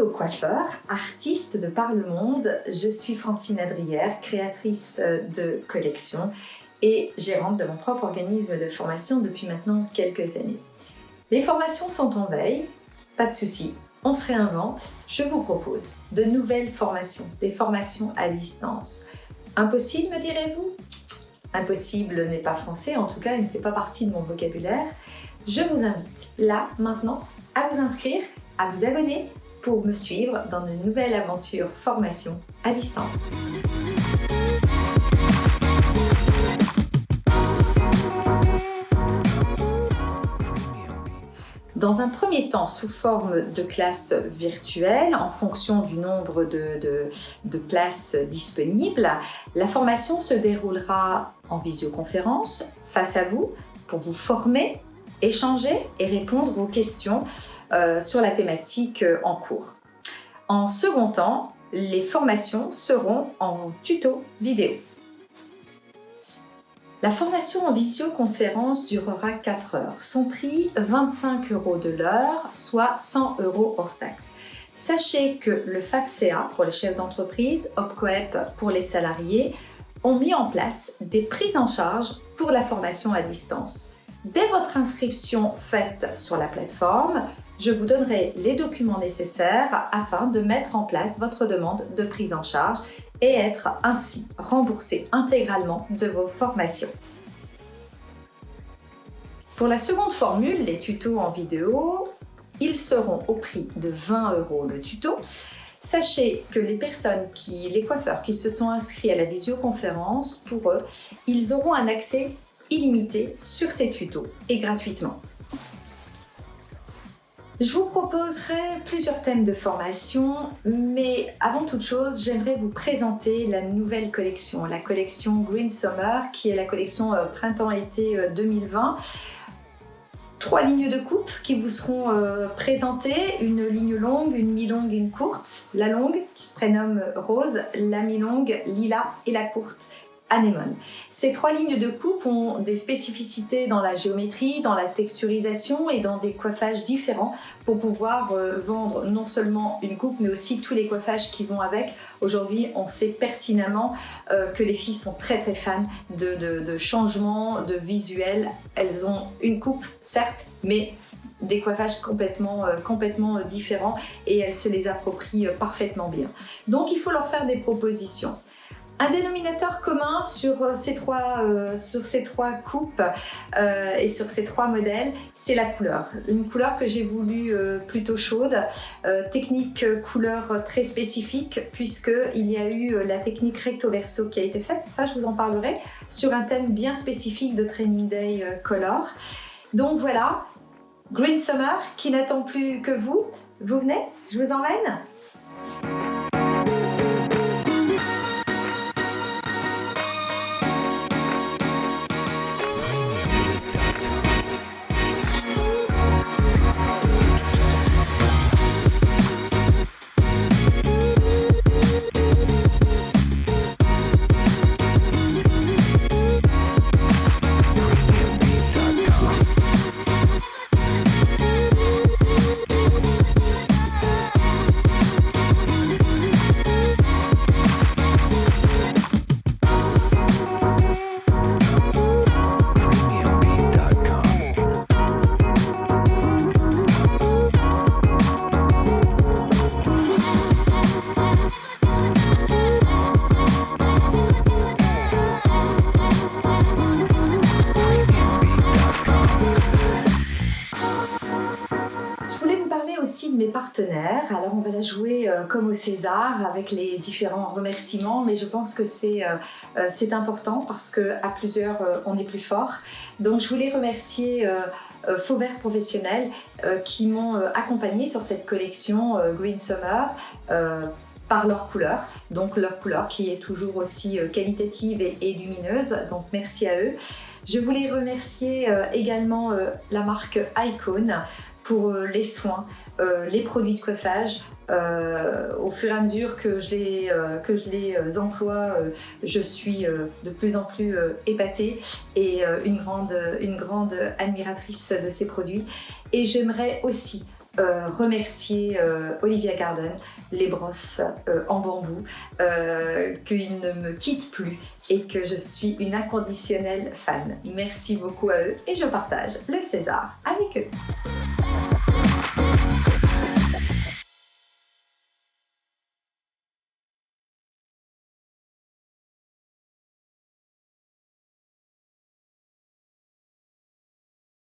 bienvenue au coiffeur, artiste de par le monde. Je suis Francine Adrière, créatrice de collections et gérante de mon propre organisme de formation depuis maintenant quelques années. Les formations sont en veille, pas de souci, on se réinvente. Je vous propose de nouvelles formations, des formations à distance. Impossible, me direz-vous ? Impossible n'est pas français, en tout cas, il ne fait pas partie de mon vocabulaire. Je vous invite, là, maintenant, à vous inscrire, à vous abonner pour me suivre dans une nouvelle aventure formation à distance. Dans un premier temps, sous forme de classe virtuelle, en fonction du nombre de places disponibles, la formation se déroulera en visioconférence, face à vous, pour vous former, échanger et répondre aux questions sur la thématique en cours. En second temps, les formations seront en tuto vidéo. La formation en visioconférence durera 4 heures. Son prix, 25 € de l'heure, soit 100 € hors taxe. Sachez que le FAFSEA pour les chefs d'entreprise, OPCOEP pour les salariés, ont mis en place des prises en charge pour la formation à distance. Dès votre inscription faite sur la plateforme, je vous donnerai les documents nécessaires afin de mettre en place votre demande de prise en charge et être ainsi remboursé intégralement de vos formations. Pour la seconde formule, les tutos en vidéo, ils seront au prix de 20 € le tuto. Sachez que les coiffeurs qui se sont inscrits à la visioconférence, pour eux, ils auront un accès illimité sur ces tutos et gratuitement. Je vous proposerai plusieurs thèmes de formation, mais avant toute chose, j'aimerais vous présenter la nouvelle collection, la collection Green Summer, qui est la collection printemps-été 2020. 3 lignes de coupe qui vous seront présentées, une ligne longue, une mi-longue et une courte. La longue qui se prénomme Rose, la mi-longue Lila et la courte Anémone. Ces 3 lignes de coupe ont des spécificités dans la géométrie, dans la texturisation et dans des coiffages différents pour pouvoir vendre non seulement une coupe mais aussi tous les coiffages qui vont avec. Aujourd'hui, on sait pertinemment que les filles sont très fans de changements, de visuels. Elles ont une coupe, certes, mais des coiffages complètement différents et elles se les approprient parfaitement bien. Donc, il faut leur faire des propositions. Un dénominateur commun sur ces trois coupes et sur ces 3 modèles, c'est la couleur. Une couleur que j'ai voulu plutôt chaude, technique couleur très spécifique puisqu'il y a eu la technique recto verso qui a été faite, ça je vous en parlerai, sur un thème bien spécifique de Training Day Color. Donc voilà, Green Summer qui n'attend plus que vous. Vous venez? Je vous emmène? Aussi de mes partenaires. Alors on va la jouer comme au César avec les différents remerciements, mais je pense que c'est important parce qu'à plusieurs on est plus fort. Donc je voulais remercier Faux Vert Professionnel qui m'ont accompagnée sur cette collection Green Summer par leur couleur, donc leur couleur qui est toujours aussi qualitative et lumineuse, donc merci à eux. Je voulais remercier également la marque Icon pour les soins, les produits de coiffage. Au fur et à mesure que je les emploie, je suis de plus en plus épatée et une grande admiratrice de ces produits. Et j'aimerais aussi remercier Olivia Garden, les brosses en bambou, qu'ils ne me quittent plus et que je suis une inconditionnelle fan. Merci beaucoup à eux et je partage le César avec eux.